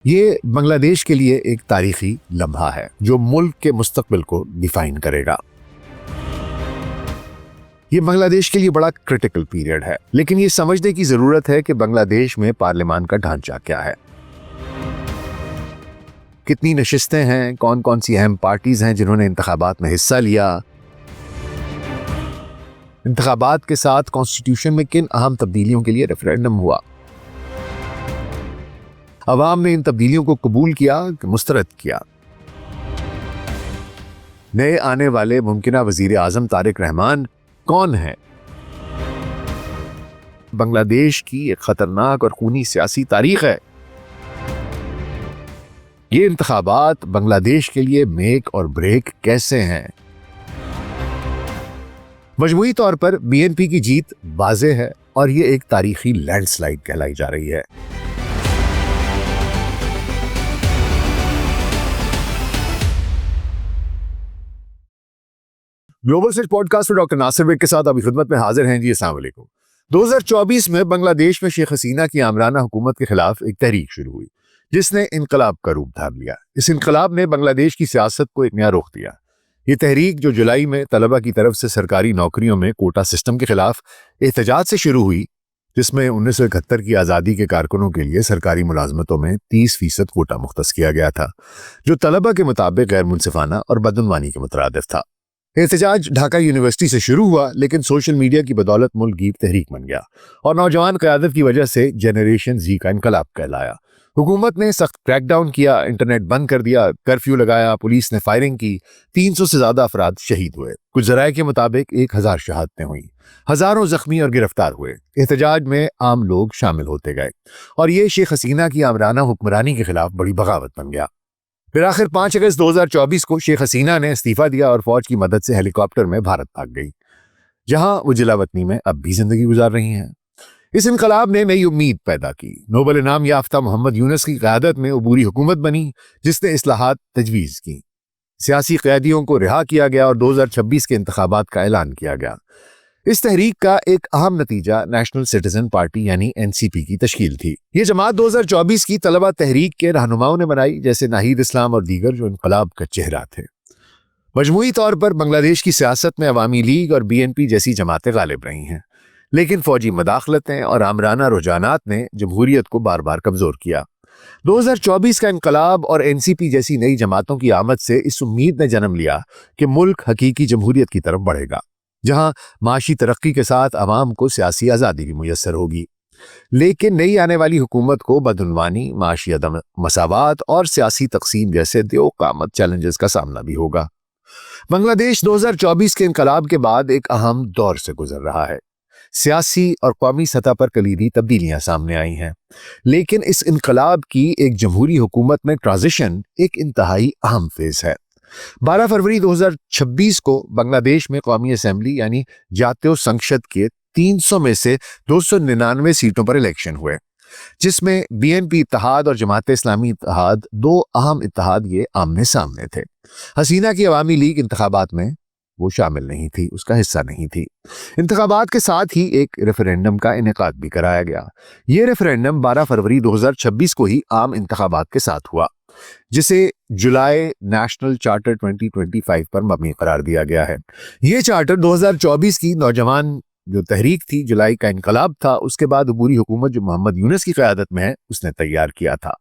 یہ بنگلہ دیش کے لیے ایک تاریخی لمحہ ہے جو ملک کے مستقبل کو ڈیفائن کرے گا۔ یہ بنگلہ دیش کے لیے بڑا کرٹیکل پیریڈ ہے، لیکن یہ سمجھنے کی ضرورت ہے کہ بنگلہ دیش میں پارلیمان کا ڈھانچہ کیا ہے، کتنی نشستیں ہیں، کون کون سی اہم پارٹیز ہیں جنہوں نے انتخابات میں حصہ لیا، انتخابات کے ساتھ کانسٹیٹیوشن میں کن اہم تبدیلیوں کے لیے ریفرینڈم ہوا، عوام نے ان تبدیلیوں کو قبول کیا کہ مسترد کیا، نئے آنے والے ممکنہ وزیر اعظم طارق رحمان کون ہیں۔ بنگلہ دیش کی ایک خطرناک اور خونی سیاسی تاریخ ہے۔ یہ انتخابات بنگلہ دیش کے لیے میک اور بریک کیسے ہیں؟ مجموعی طور پر بی این پی کی جیت واضح ہے اور یہ ایک تاریخی لینڈ سلائیڈ کہلائی جا رہی ہے۔ گلوبل سرچ پوڈ کاسٹ میں ڈاکٹر ناصر بیگ کے ساتھ ابھی خدمت میں حاضر ہیں۔ جی السلام علیکم۔ 2024 میں بنگلہ دیش میں شیخ حسینہ کی آمرانہ حکومت کے خلاف ایک تحریک شروع ہوئی جس نے انقلاب کا روپ دھار لیا۔ اس انقلاب نے بنگلہ دیش کی سیاست کو ایک نیا رخ دیا۔ یہ تحریک جو جولائی میں طلبہ کی طرف سے سرکاری نوکریوں میں کوٹا سسٹم کے خلاف احتجاج سے شروع ہوئی، جس میں 1971 کی آزادی کے کارکنوں کے لیے سرکاری ملازمتوں میں 30% کوٹا مختص کیا گیا تھا، جو طلبہ کے مطابق غیر منصفانہ اور بدعنوانی کے مترادف تھا۔ احتجاج ڈھاکہ یونیورسٹی سے شروع ہوا، لیکن سوشل میڈیا کی بدولت ملک گیر تحریک بن گیا اور نوجوان قیادت کی وجہ سے جنریشن زی کا انقلاب کہلایا۔ حکومت نے سخت کریک ڈاؤن کیا، انٹرنیٹ بند کر دیا، کرفیو لگایا، پولیس نے فائرنگ کی، 300 سے زیادہ افراد شہید ہوئے۔ کچھ ذرائع کے مطابق 1000 شہادتیں ہوئیں، ہزاروں زخمی اور گرفتار ہوئے۔ احتجاج میں عام لوگ شامل ہوتے گئے اور یہ شیخ حسینہ کی آمرانہ حکمرانی کے خلاف بڑی بغاوت بن گیا۔ پھر آخر 5 اگست 2024 کو شیخ حسینہ نے استعفیٰ دیا اور فوج کی مدد سے ہیلی کاپٹر میں بھارت بھاگ گئی، جہاں وہ جلا وطنی میں اب بھی زندگی گزار رہی ہیں۔ اس انقلاب نے نئی امید پیدا کی۔ نوبل انعام یافتہ محمد یونس کی قیادت میں عبوری حکومت بنی جس نے اصلاحات تجویز کی، سیاسی قیدیوں کو رہا کیا گیا اور 2026 کے انتخابات کا اعلان کیا گیا۔ اس تحریک کا ایک اہم نتیجہ نیشنل سٹیزن پارٹی یعنی NCP کی تشکیل تھی۔ یہ جماعت 2024 کی طلبہ تحریک کے رہنماؤں نے بنائی، جیسے ناہید اسلام اور دیگر جو انقلاب کا چہرہ تھے۔ مجموعی طور پر بنگلہ دیش کی سیاست میں عوامی لیگ اور BNP جیسی جماعتیں غالب رہی ہیں، لیکن فوجی مداخلتیں اور آمرانہ رجحانات نے جمہوریت کو بار بار کمزور کیا۔ 2024 کا انقلاب اور NCP جیسی نئی جماعتوں کی آمد سے اس امید نے جنم لیا کہ ملک حقیقی جمہوریت کی طرف بڑھے گا، جہاں معاشی ترقی کے ساتھ عوام کو سیاسی آزادی بھی میسر ہوگی۔ لیکن نئی آنے والی حکومت کو بدعنوانی، معاشی عدم مساوات اور سیاسی تقسیم جیسے دیو قامت چیلنجز کا سامنا بھی ہوگا۔ بنگلہ دیش 2024 کے انقلاب کے بعد ایک اہم دور سے گزر رہا ہے۔ سیاسی اور قومی سطح پر کلیدی تبدیلیاں سامنے آئی ہیں، لیکن اس انقلاب کی ایک جمہوری حکومت میں ٹرانزیشن ایک انتہائی اہم فیز ہے۔ 12 فروری 2026 کو بنگلہ دیش میں قومی اسمبلی یعنی جاتیہ سنسد کے 300 میں سے 299 سیٹوں پر الیکشن ہوئے، جس میں BNP اتحاد اور جماعت اسلامی اتحاد، دو اہم اتحاد، یہ آمنے سامنے تھے۔ حسینہ کی عوامی لیگ انتخابات میں وہ شامل نہیں تھی، اس کا حصہ نہیں تھی۔ انتخابات کے ساتھ ہی ایک ریفرینڈم کا انعقاد بھی کرایا گیا۔ یہ ریفرینڈم 12 فروری 2026 کو ہی عام انتخابات کے ساتھ ہوا، جسے جولائی نیشنل چارٹر 2025 پر مبنی قرار دیا گیا ہے۔ یہ چارٹر 2024 کی نوجوان جو تحریک تھی، جولائی کا انقلاب تھا، اس کے بعد عبوری حکومت جو محمد یونس کی قیادت میں ہے، اس نے تیار کیا تھا۔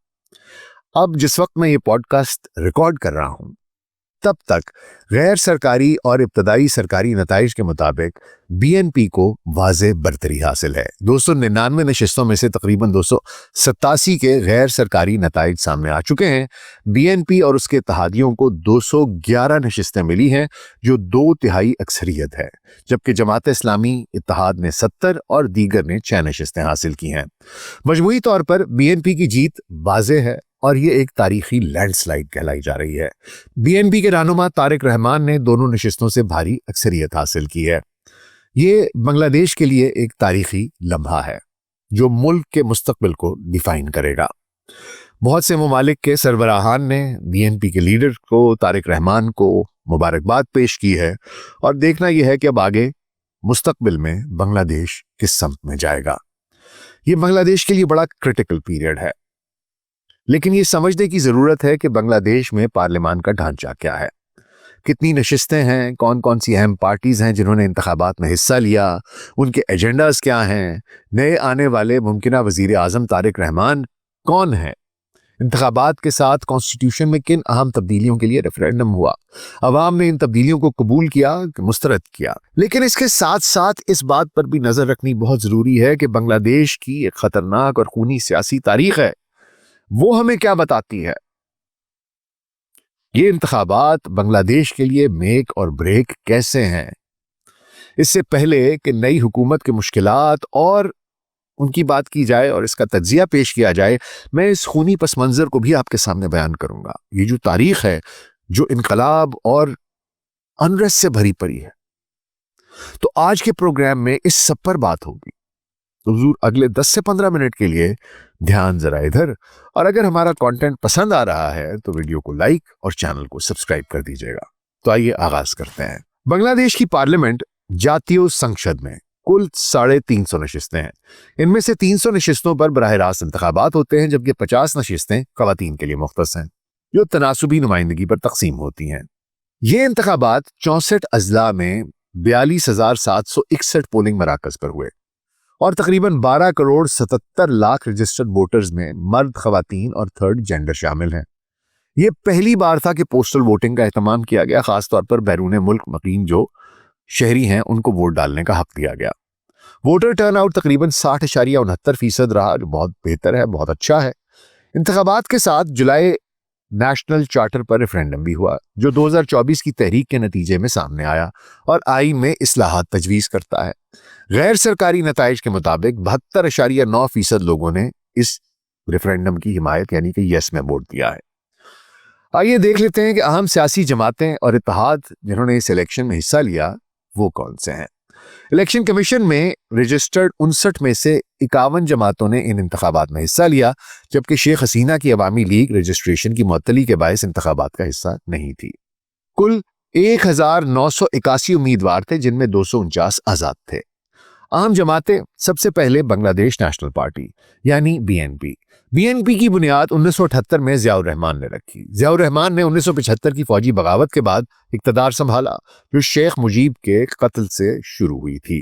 اب جس وقت میں یہ پوڈ کاسٹ ریکارڈ کر رہا ہوں، تب تک غیر سرکاری اور ابتدائی سرکاری نتائج کے مطابق BNP کو واضح برتری حاصل ہے۔ 299 نشستوں میں سے تقریباً 287 کے غیر سرکاری نتائج سامنے آ چکے ہیں۔ BNP اور اس کے اتحادیوں کو 211 نشستیں ملی ہیں، جو 2/3 اکثریت ہے، جبکہ جماعت اسلامی اتحاد نے 70 اور دیگر نے 6 نشستیں حاصل کی ہیں۔ مجموعی طور پر BNP کی جیت واضح ہے اور یہ ایک تاریخی لینڈ سلائیڈ کہلائی جا رہی ہے۔ BNP کے رہنما طارق رحمان نے دونوں نشستوں سے بھاری اکثریت حاصل کی ہے۔ یہ بنگلہ دیش کے لیے ایک تاریخی لمحہ ہے جو ملک کے مستقبل کو ڈیفائن کرے گا۔ بہت سے ممالک کے سربراہان نے BNP کے لیڈر کو، طارق رحمان کو مبارکباد پیش کی ہے، اور دیکھنا یہ ہے کہ اب آگے مستقبل میں بنگلہ دیش کس سمت میں جائے گا۔ یہ بنگلہ دیش کے لیے بڑا کرٹیکل پیریڈ ہے، لیکن یہ سمجھنے کی ضرورت ہے کہ بنگلہ دیش میں پارلیمان کا ڈھانچہ کیا ہے، کتنی نشستیں ہیں، کون کون سی اہم پارٹیز ہیں جنہوں نے انتخابات میں حصہ لیا، ان کے ایجنڈاز کیا ہیں، نئے آنے والے ممکنہ وزیر اعظم طارق رحمان کون ہیں، انتخابات کے ساتھ کانسٹیٹیوشن میں کن اہم تبدیلیوں کے لیے ریفرینڈم ہوا، عوام نے ان تبدیلیوں کو قبول کیا کہ مسترد کیا۔ لیکن اس کے ساتھ ساتھ اس بات پر بھی نظر رکھنی بہت ضروری ہے کہ بنگلہ دیش کی ایک خطرناک اور خونی سیاسی تاریخ ہے، وہ ہمیں کیا بتاتی ہے؟ یہ انتخابات بنگلہ دیش کے لیے میک اور بریک کیسے ہیں؟ اس سے پہلے کہ نئی حکومت کے مشکلات اور ان کی بات کی جائے اور اس کا تجزیہ پیش کیا جائے، میں اس خونی پس منظر کو بھی آپ کے سامنے بیان کروں گا۔ یہ جو تاریخ ہے جو انقلاب اور انریسٹ سے بھری پڑی ہے، تو آج کے پروگرام میں اس سب پر بات ہوگی۔ تو حضور اگلے 10 سے 15 منٹ کے لیے دھیان ذرا ادھر، اور اگر ہمارا کانٹینٹ پسند آ رہا ہے تو ویڈیو کو لائک اور چینل کو سبسکرائب کر دیجیے گا۔ تو آئیے آغاز کرتے ہیں۔ بنگلہ دیش کی پارلیمنٹ جاتیہ سنسد میں کل 350 نشستیں ہیں۔ ان میں سے 300 نشستوں پر براہ راست انتخابات ہوتے ہیں، جبکہ 50 نشستیں خواتین کے لیے مختص ہیں جو تناسبی نمائندگی پر تقسیم ہوتی ہیں۔ یہ انتخابات 64 اضلاع میں 42,761 پولنگ مراکز پر ہوئے اور تقریباً 12 کروڑ 77 لاکھ رجسٹرڈ ووٹرز میں مرد، خواتین اور تھرڈ جینڈر شامل ہیں۔ یہ پہلی بار تھا کہ پوسٹل ووٹنگ کا اہتمام کیا گیا، خاص طور پر بیرون ملک مقیم جو شہری ہیں ان کو ووٹ ڈالنے کا حق دیا گیا۔ ووٹر ٹرن آؤٹ تقریباً 60.69% رہا، جو بہت بہتر ہے، بہت اچھا ہے۔ انتخابات کے ساتھ جولائی نیشنل چارٹر پر ریفرینڈم بھی ہوا جو 2024 کی تحریک کے نتیجے میں سامنے آیا اور آئین میں اصلاحات تجویز کرتا ہے۔ غیر سرکاری نتائج کے مطابق 72.9% لوگوں نے اس ریفرینڈم کی حمایت یعنی کہ یس میں ووٹ دیا ہے۔ آئیے دیکھ لیتے ہیں کہ اہم سیاسی جماعتیں اور اتحاد جنہوں نے اس الیکشن میں حصہ لیا وہ کون سے ہیں۔ الیکشن کمیشن میں رجسٹرڈ 59 میں سے 51 جماعتوں نے ان انتخابات میں حصہ لیا، جبکہ شیخ حسینہ کی عوامی لیگ رجسٹریشن کی معطلی کے باعث انتخابات کا حصہ نہیں تھی۔ کل 1981 امیدوار تھے، جن میں 249 آزاد تھے۔ اہم جماعتیں، سب سے پہلے بنگلہ دیش نیشنل پارٹی یعنی بی این پی کی بنیاد 1978 میں ضیاء الرحمان نے رکھی۔ ضیاء الرحمان نے 1975 کی فوجی بغاوت کے بعد اقتدار سنبھالا جو شیخ مجیب کے قتل سے شروع ہوئی تھی۔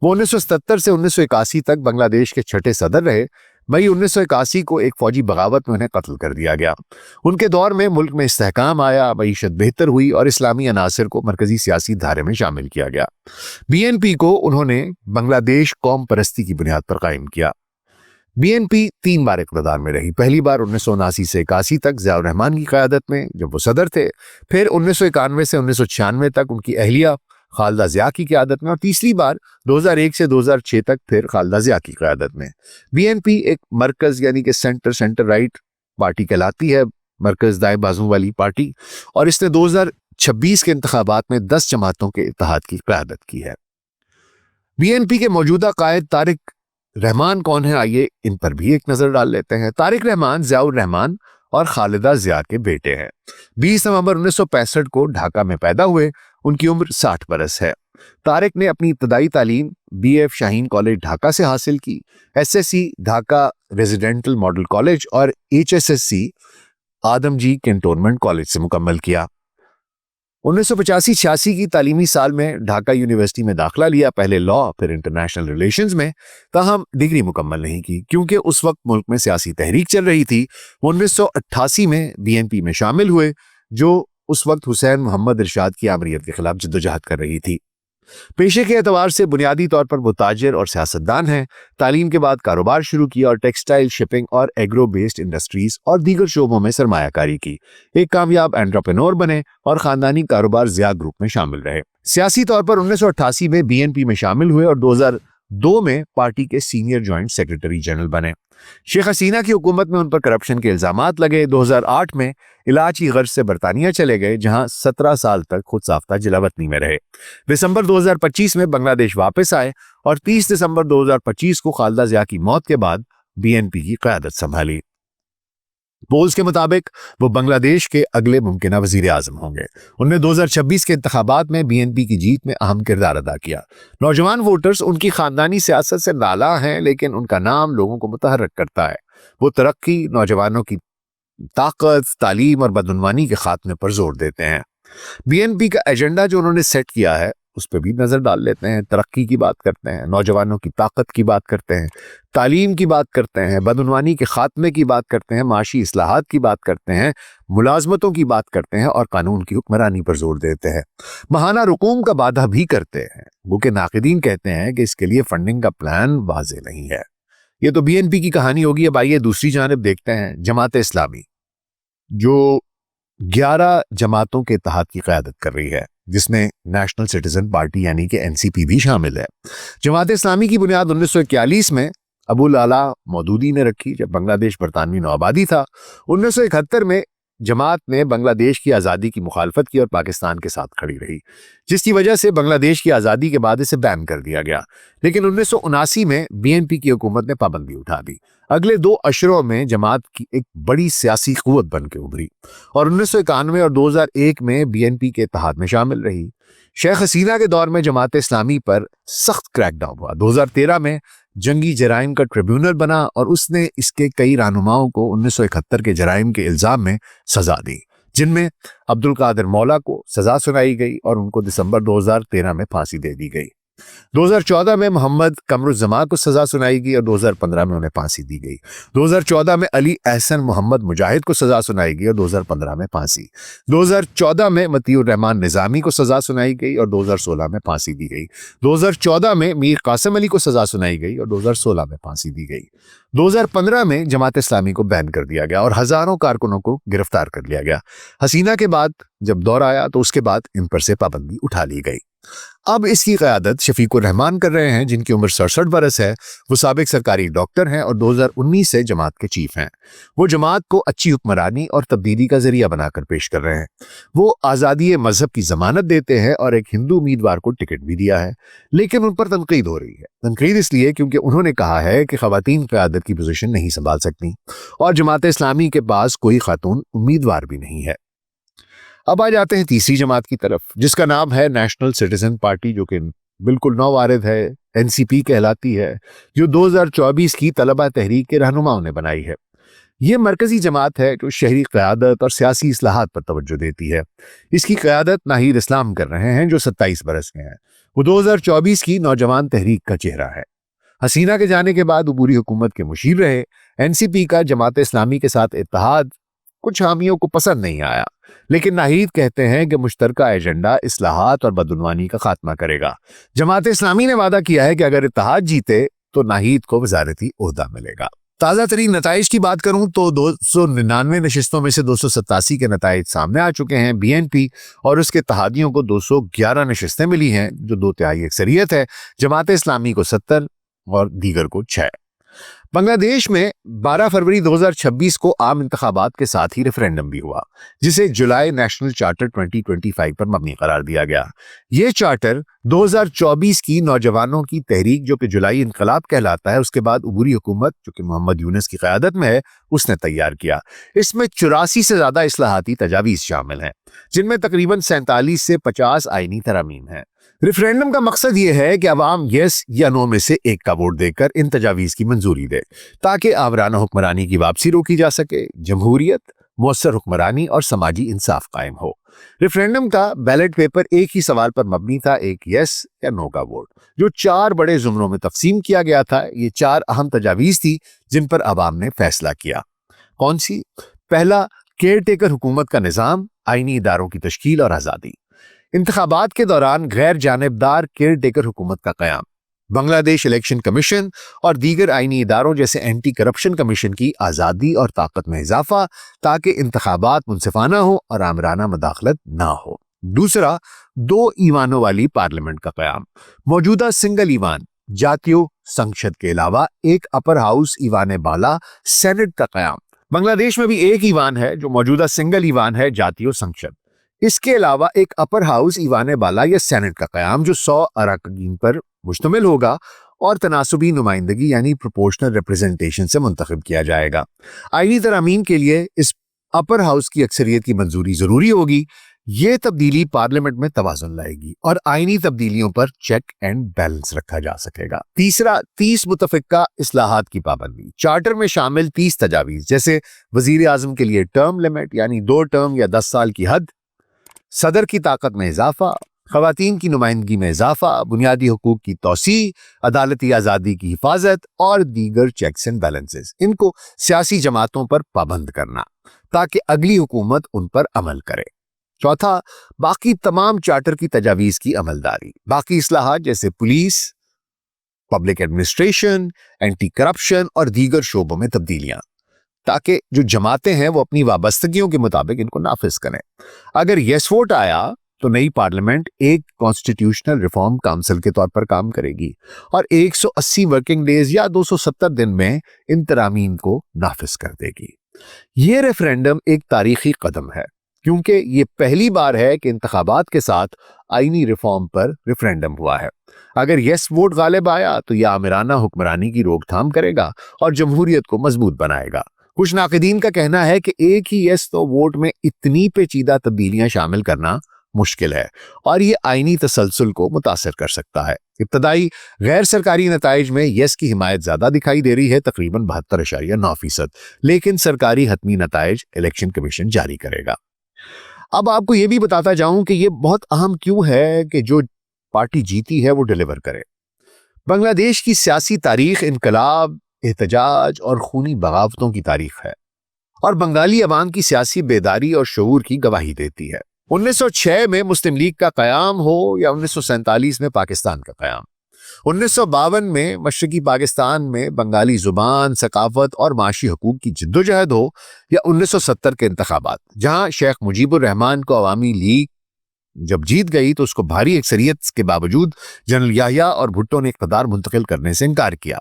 وہ 1977 سے 1981 تک بنگلہ دیش کے چھٹے صدر رہے۔ مئی 1981 کو ایک فوجی بغاوت میں انہیں قتل کر دیا گیا۔ ان کے دور میں ملک میں استحکام آیا، معیشت بہتر ہوئی اور اسلامی عناصر کو مرکزی سیاسی دھارے میں شامل کیا گیا۔ بی این پی کو انہوں نے بنگلہ دیش قوم پرستی کی بنیاد پر قائم کیا۔ بی این پی 3 بار اقتدار میں رہی، پہلی بار 1979 سے 81 تک ضیاء الرحمان کی قیادت میں جب وہ صدر تھے، پھر 1991 سے 1996 تک ان کی اہلیہ خالدہ ضیاء کی قیادت میں، اور تیسری بار 2001 سے 2006 تک پھر خالدہ ضیاء کی قیادت میں۔ بی این پی ایک مرکز یعنی کہ سینٹر رائٹ پارٹی کہلاتی ہے، مرکز دائیں بازو والی پارٹی، اور اس نے 2026 کے انتخابات میں 10 جماعتوں کے اتحاد کی قیادت کی ہے۔ بی این پی کے موجودہ قائد طارق رحمان کون ہیں؟ آئیے ان پر بھی ایک نظر ڈال لیتے ہیں۔ طارق رحمان ضیاء الرحمان اور خالدہ ضیاء کے بیٹے ہیں۔ 20 نومبر 1965 کو ڈھاکہ میں پیدا ہوئے، ان کی عمر 60 برس ہے۔ طارق نے اپنی ابتدائی تعلیم B F Shaheen college Dhaka سے حاصل کی، S S C Dhaka residential model college اور H S S C Adamjee cantonment college سے مکمل کیا۔ 1985-86 کی تعلیمی سال میں ڈھاکہ یونیورسٹی میں داخلہ لیا، پہلے لا پھر انٹرنیشنل ریلیشنز میں، تاہم ڈگری مکمل نہیں کی کیونکہ اس وقت ملک میں سیاسی تحریک چل رہی تھی۔ وہ 1988 میں بی این پی میں شامل ہوئے جو اس وقت حسین محمد ارشاد کی آمریت کے خلاف جدوجہد کر رہی تھی۔ پیشے کے اعتبار سے بنیادی طور پر وہ تاجر اور سیاستدان ہیں۔ تعلیم کے بعد کاروبار شروع کیا اور ٹیکسٹائل، شپنگ اور ایگرو بیسڈ انڈسٹریز اور دیگر شعبوں میں سرمایہ کاری کی۔ ایک کامیاب انٹرپرینور بنے اور خاندانی کاروبار ضیاء گروپ میں شامل رہے۔ سیاسی طور پر 1988 میں بی این پی میں شامل ہوئے اور 2002 میں پارٹی کے سینئر جوائنٹ سیکرٹری جنرل بنے۔ شیخ حسینہ کی حکومت میں ان پر کرپشن کے الزامات لگے۔ 2008 میں علاج کی غرض سے برطانیہ چلے گئے، جہاں 17 سال تک خود ساختہ جلا وطنی میں رہے۔ دسمبر 2025 میں بنگلہ دیش واپس آئے اور 30 دسمبر 2025 کو خالدہ ضیاء کی موت کے بعد بی این پی کی قیادت سنبھالی۔ پولز کے مطابق وہ بنگلہ دیش کے اگلے ممکنہ وزیر اعظم ہوں گے۔ انہوں نے 2026 کے انتخابات میں بی این پی کی جیت میں اہم کردار ادا کیا۔ نوجوان ووٹرز ان کی خاندانی سیاست سے نالاں ہیں، لیکن ان کا نام لوگوں کو متحرک کرتا ہے۔ وہ ترقی، نوجوانوں کی طاقت، تعلیم اور بدعنوانی کے خاتمے پر زور دیتے ہیں۔ BNP کا ایجنڈا جو انہوں نے سیٹ کیا ہے اس پہ بھی نظر ڈال لیتے ہیں۔ ترقی کی بات کرتے ہیں، نوجوانوں کی طاقت کی بات کرتے ہیں، تعلیم کی بات کرتے ہیں، بدعنوانی کے خاتمے کی بات کرتے ہیں، معاشی اصلاحات کی بات کرتے ہیں، ملازمتوں کی بات کرتے ہیں اور قانون کی حکمرانی پر زور دیتے ہیں۔ ماہانہ رقوم کا وعدہ بھی کرتے ہیں، وہ کہ ناقدین کہتے ہیں کہ اس کے لیے فنڈنگ کا پلان واضح نہیں ہے۔ یہ تو BNP کی کہانی ہوگی۔ اب آئیے دوسری جانب دیکھتے ہیں جماعت اسلامی، جو 11 جماعتوں کے اتحاد کی قیادت کر رہی ہے، جس میں نیشنل سٹیزن پارٹی یعنی کہ NCP بھی شامل ہے۔ جماعت اسلامی کی بنیاد 1941 میں ابو العلا مودودی نے رکھی، جب بنگلہ دیش برطانوی نوآبادی تھا۔ 1971 میں جماعت نے بنگلہ دیش کی آزادی کی مخالفت کی اور پاکستان کے ساتھ کھڑی رہی، جس کی وجہ سے بنگلہ دیش کی آزادی کے بعد اسے بین کر دیا گیا۔ لیکن 1979 میں BNP کی حکومت نے پابندی اٹھا دی۔ اگلے 2 اشروں میں جماعت کی ایک بڑی سیاسی قوت بن کے ابھری اور 1991 اور 2001 میں BNP کے اتحاد میں شامل رہی۔ شیخ حسینہ کے دور میں جماعت اسلامی پر سخت کریک ڈاؤن ہوا۔ 2013 میں جنگی جرائم کا ٹریبیونل بنا اور اس نے اس کے کئی رہنماؤں کو 1971 کے جرائم کے الزام میں سزا دی، جن میں عبدالقادر مولا کو سزا سنائی گئی اور ان کو دسمبر 2013 میں پھانسی دے دی گئی۔ 2014 میں محمد قمر الزمان کو سزا سنائی گئی اور 2015 میں انہیں پھانسی دی گئی۔ 2014 میں علی احسن محمد مجاہد کو سزا سنائی گئی اور 2015 میں پھانسی۔ 2014 میں مطیع الرحمان نظامی کو سزا سنائی گئی اور 2016 میں پھانسی دی گئی۔ 2014 میں میر قاسم علی کو سزا سنائی گئی اور 2016 میں پھانسی دی گئی۔ 2015 میں جماعت اسلامی کو بین کر دیا گیا اور ہزاروں کارکنوں کو گرفتار کر لیا گیا۔ حسینہ کے بعد جب دور آیا تو اس کے بعد ان پر سے پابندی اٹھا لی گئی۔ اب اس کی قیادت شفیق الرحمان کر رہے ہیں، جن کی عمر 67 برس ہے۔ وہ سابق سرکاری ڈاکٹر ہیں اور 2019 سے جماعت کے چیف ہیں۔ وہ جماعت کو اچھی حکمرانی اور تبدیلی کا ذریعہ بنا کر پیش کر رہے ہیں۔ وہ آزادی مذہب کی ضمانت دیتے ہیں اور ایک ہندو امیدوار کو ٹکٹ بھی دیا ہے، لیکن ان پر تنقید ہو رہی ہے۔ تنقید اس لیے کیونکہ انہوں نے کہا ہے کہ خواتین قیادت کی پوزیشن نہیں سنبھال سکتی اور جماعت اسلامی کے پاس کوئی خاتون امیدوار بھی نہیں ہے۔ اب آ جاتے ہیں تیسری جماعت کی طرف، جس کا نام ہے نیشنل سٹیزن پارٹی، جو کہ بالکل نووارد ہے، NCP کہلاتی ہے، جو 2024 کی طلبہ تحریک کے رہنماؤں نے بنائی ہے۔ یہ مرکزی جماعت ہے جو شہری قیادت اور سیاسی اصلاحات پر توجہ دیتی ہے۔ اس کی قیادت ناہید اسلام کر رہے ہیں، جو 27 برس کے ہیں۔ وہ 2024 کی نوجوان تحریک کا چہرہ ہے۔ حسینہ کے جانے کے بعد عبوری حکومت کے مشیر رہے۔ NCP کا جماعت اسلامی کے ساتھ اتحاد کچھ حامیوں کو پسند نہیں آیا، لیکن ناہید کہتے ہیں کہ مشترکہ ایجنڈا اصلاحات اور بدعنوانی کا خاتمہ کرے گا۔ جماعت اسلامی نے وعدہ کیا ہے کہ اگر اتحاد جیتے تو ناہید کو وزارتی عہدہ ملے گا۔ تازہ ترین نتائج کی بات کروں تو 299 نشستوں میں سے 287 کے نتائج سامنے آ چکے ہیں۔ BNP اور اس کے اتحادیوں کو 211 نشستیں ملی ہیں، جو 2/3 اکثریت ہے۔ جماعت اسلامی کو 70 اور دیگر کو 6۔ بنگلہ دیش میں 12 فروری 2026 کو عام انتخابات کے ساتھ ہی ریفرینڈم بھی ہوا، جسے جولائی نیشنل چارٹر 2025 پر مبنی قرار دیا گیا۔ یہ چارٹر 2024 کی نوجوانوں کی تحریک، جو کہ جولائی انقلاب کہلاتا ہے، اس کے بعد عبوری حکومت جو کہ محمد یونس کی قیادت میں ہے، اس نے تیار کیا۔ اس میں 84 سے زیادہ اصلاحاتی تجاویز شامل ہیں، جن میں تقریباً 47 سے 50 آئینی ترامیم ہیں۔ ریفرینڈم کا مقصد یہ ہے کہ عوام یس یا نو میں سے ایک کا ووٹ دے کر ان تجاویز کی منظوری دے، تاکہ آمرانہ حکمرانی کی واپسی روکی جا سکے، جمہوریت، مؤثر حکمرانی اور سماجی انصاف قائم ہو۔ ریفرینڈم کا بیلٹ پیپر ایک ہی سوال پر مبنی تھا، ایک یس یا نو کا ووٹ، جو 4 بڑے زمروں میں تقسیم کیا گیا تھا۔ یہ 4 اہم تجاویز تھی جن پر عوام نے فیصلہ کیا۔ کون سی؟ پہلا، کیئر ٹیکر حکومت کا نظام، آئینی اداروں کی تشکیل اور آزادی۔ انتخابات کے دوران غیر جانبدار کیئر ٹیکر حکومت کا قیام، بنگلہ دیش الیکشن کمیشن اور دیگر آئینی اداروں جیسے اینٹی کرپشن کمیشن کی آزادی اور طاقت میں اضافہ، تاکہ انتخابات منصفانہ ہو اور آمرانہ مداخلت نہ ہو۔ دوسرا، 2 ایوانوں والی پارلیمنٹ کا قیام، موجودہ سنگل ایوان جاتیو سنگشد کے علاوہ ایک اپر ہاؤس ایوان بالا سینٹ کا قیام۔ بنگلہ دیش میں بھی ایک ایوان ہے جو موجودہ سنگل ایوان ہے، جاتیو سنگشد۔ اس کے علاوہ ایک اپر ہاؤس ایوان بالا یا سینٹ کا قیام، جو 100 اراکین پر مشتمل ہوگا اور تناسبی نمائندگی یعنی پروپورشنل ریپرزنٹیشن سے منتخب کیا جائے گا۔ آئینی ترامیم کے لیے اس اپر ہاؤس کی اکثریت کی منظوری ضروری ہوگی، یہ تبدیلی پارلیمنٹ میں توازن لائے گی اور آئینی تبدیلیوں پر چیک اینڈ بیلنس رکھا جا سکے گا۔ تیسرا، 30 متفقہ اصلاحات کی پابندی۔ چارٹر میں شامل 30 تجاویز جیسے وزیر اعظم کے لیے ٹرم لمٹ یعنی 2 ٹرم یا 10 سال کی حد، صدر کی طاقت میں اضافہ، خواتین کی نمائندگی میں اضافہ، بنیادی حقوق کی توسیع، عدالتی آزادی کی حفاظت اور دیگر چیکس اینڈ بیلنسز، ان کو سیاسی جماعتوں پر پابند کرنا تاکہ اگلی حکومت ان پر عمل کرے۔ چوتھا، باقی تمام چارٹر کی تجاویز کی عملداری۔ باقی اصلاحات جیسے police, public administration, anti corruption اور دیگر شعبوں میں تبدیلیاں، تاکہ جو جماعتیں ہیں وہ اپنی وابستگیوں کے مطابق ان کو نافذ کریں۔ اگر یس ووٹ آیا تو نئی پارلیمنٹ ایک کانسٹیٹیوشنل ریفارم کونسل کے طور پر کام کرے گی اور 180 ورکنگ ڈیز یا 270 دن میں ان ترامیم کو نافذ کر دے گی۔ یہ ریفرینڈم ایک تاریخی قدم ہے کیونکہ یہ پہلی بار ہے کہ انتخابات کے ساتھ آئینی ریفارم پر ریفرینڈم ہوا ہے۔ اگر یس ووٹ غالب آیا تو یہ آمرانہ حکمرانی کی روک تھام کرے گا اور جمہوریت کو مضبوط بنائے گا۔ کچھ ناقدین کا کہنا ہے کہ ایک ہی یس تو ووٹ میں اتنی پیچیدہ تبدیلیاں شامل کرنا مشکل ہے اور یہ آئینی تسلسل کو متاثر کر سکتا ہے۔ ابتدائی غیر سرکاری نتائج میں یس کی حمایت زیادہ دکھائی دے رہی ہے، تقریباً 72.9%، لیکن سرکاری حتمی نتائج الیکشن کمیشن جاری کرے گا۔ اب آپ کو یہ بھی بتاتا جاؤں کہ یہ بہت اہم کیوں ہے کہ جو پارٹی جیتی ہے وہ ڈیلیور کرے۔ بنگلہ دیش کی سیاسی تاریخ انقلاب، احتجاج اور خونی بغاوتوں کی تاریخ ہے اور بنگالی عوام کی سیاسی بیداری اور شعور کی گواہی دیتی ہے۔ 1906 میں مسلم لیگ کا قیام ہو یا 1947 میں پاکستان کا قیام، 1952 میں مشرقی پاکستان میں بنگالی زبان، ثقافت اور معاشی حقوق کی جدوجہد ہو، یا 1970 کے انتخابات جہاں شیخ مجیب الرحمان کو عوامی لیگ جب جیت گئی تو اس کو بھاری اکثریت کے باوجود جنرل یحییٰ اور بھٹو نے اقتدار منتقل کرنے سے انکار کیا۔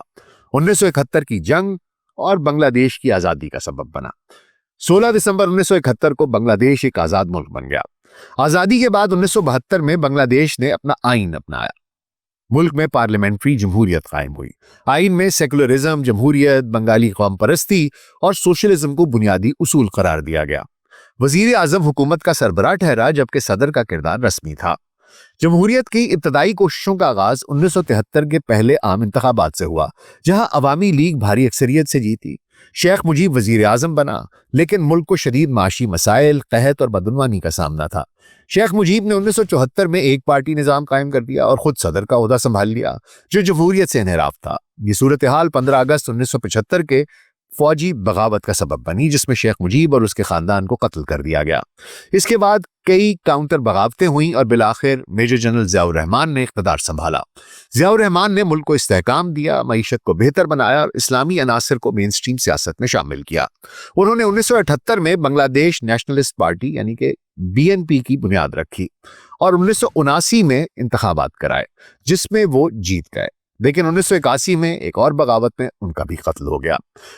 1971 کی جنگ اور بنگلہ دیش کی آزادی کا سبب بنا۔ 16 دسمبر 1971 کو بنگلہ دیش ایک آزاد ملک بن گیا۔ آزادی کے بعد 1972 میں بنگلہ دیش نے اپنا آئین اپنایا۔ ملک میں پارلیمنٹری جمہوریت قائم ہوئی۔ آئین میں سیکولرزم، جمہوریت، بنگالی قوم پرستی اور سوشلزم کو بنیادی اصول قرار دیا گیا۔ وزیر اعظم حکومت کا سربراہ ٹھہرا جبکہ صدر کا کردار رسمی تھا۔ جمہوریت کی ابتدائی کوششوں کا آغاز 1973 کے پہلے عام انتخابات سے ہوا جہاں عوامی لیگ بھاری اکثریت سے جیتی۔ شیخ مجیب وزیر اعظم بنا لیکن ملک کو شدید معاشی مسائل، قحط اور بدعنوانی کا سامنا تھا۔ شیخ مجیب نے 1974 میں ایک پارٹی نظام قائم کر دیا اور خود صدر کا عہدہ سنبھال لیا جو جمہوریت سے انحراف تھا۔ یہ صورتحال 15 اگست 1975 کے فوجی بغاوت کا سبب بنی جس میں شیخ مجیب اور اس کے خاندان کو قتل کر دیا گیا۔ اس کے بعد کئی کاؤنٹر بغاوتیں ہوئیں اور بالآخر میجر جنرل ضیاء الرحمان نے اقتدار سنبھالا۔ ضیاء الرحمان نے ملک کو استحکام دیا، معیشت کو بہتر بنایا اور اسلامی عناصر کو مین سٹریم سیاست میں شامل کیا۔ انہوں نے 1978 میں بنگلہ دیش نیشنلسٹ پارٹی یعنی کہ BNP کی بنیاد رکھی اور 1979 میں انتخابات کرائے جس میں وہ جیت گئے، لیکن 1981 میں ایک اور بغاوت میں ان کا بھی قتل ہو گیا۔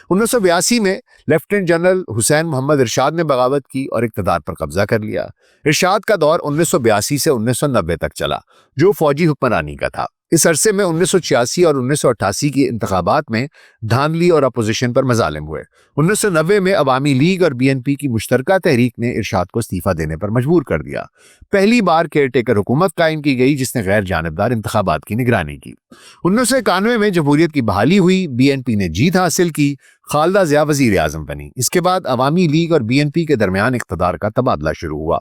1982 میں لیفٹیننٹ جنرل حسین محمد ارشاد نے بغاوت کی اور اقتدار پر قبضہ کر لیا۔ ارشاد کا دور 1982 سے 1990 تک چلا جو فوجی حکمرانی کا تھا۔ اس عرصے میں 1986 اور 1988 کی انتخابات میں دھاندلی اور اپوزیشن پر مظالم ہوئے۔ 1990 میں عوامی لیگ اور BNP کی مشترکہ تحریک نے ارشاد کو استعفیٰ دینے پر مجبور کر دیا۔ پہلی بار کیئر ٹیکر حکومت قائم کی گئی جس نے غیر جانبدار انتخابات کی نگرانی کی۔ 1991 میں جمہوریت کی بحالی ہوئی، BNP نے جیت حاصل کی، خالدہ ضیاء وزیر اعظم بنی۔ اس کے بعد عوامی لیگ اور BNP کے درمیان اقتدار کا تبادلہ شروع ہوا۔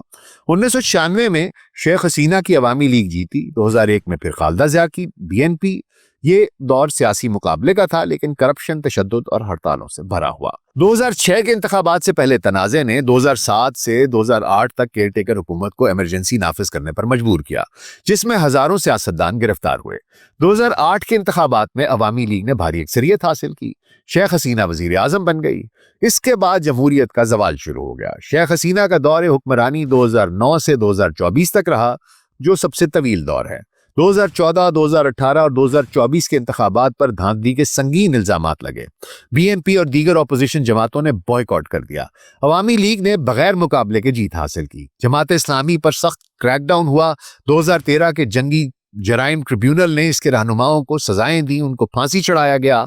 1996 میں شیخ حسینہ کی عوامی لیگ جیتی، 2001 میں پھر خالدہ ضیاء کی BNP۔ یہ دور سیاسی مقابلے کا تھا لیکن کرپشن، تشدد اور ہڑتالوں سے بھرا ہوا۔ 2006 کے انتخابات سے پہلے تنازع نے 2007 سے 2008 تک کیئر ٹیکر حکومت کو ایمرجنسی نافذ کرنے پر مجبور کیا جس میں ہزاروں سیاستدان گرفتار ہوئے۔ 2008 کے انتخابات میں عوامی لیگ نے بھاری اکثریت حاصل کی، شیخ حسینہ وزیر اعظم بن گئی۔ اس کے بعد جمہوریت کا زوال شروع ہو گیا۔ شیخ حسینہ کا دور حکمرانی 2009 سے 2024 تک رہا جو سب سے طویل دور ہے۔ 2014، 2018 اور 2024 کے انتخابات پر دھاندلی کے سنگین الزامات لگے۔ BNP اور دیگر اپوزیشن جماعتوں نے بوائیکاٹ کر دیا۔ عوامی لیگ نے بغیر مقابلے کے جیت حاصل کی۔ جماعت اسلامی پر سخت کریک ڈاؤن ہوا۔ 2013 کے جنگی جرائم ٹریبیونل نے اس کے رہنماؤں کو سزائیں دی، ان کو پھانسی چڑھایا گیا۔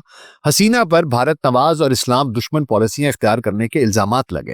حسینہ پر بھارت نواز اور اسلام دشمن پالیسیاں اختیار کرنے کے الزامات لگے۔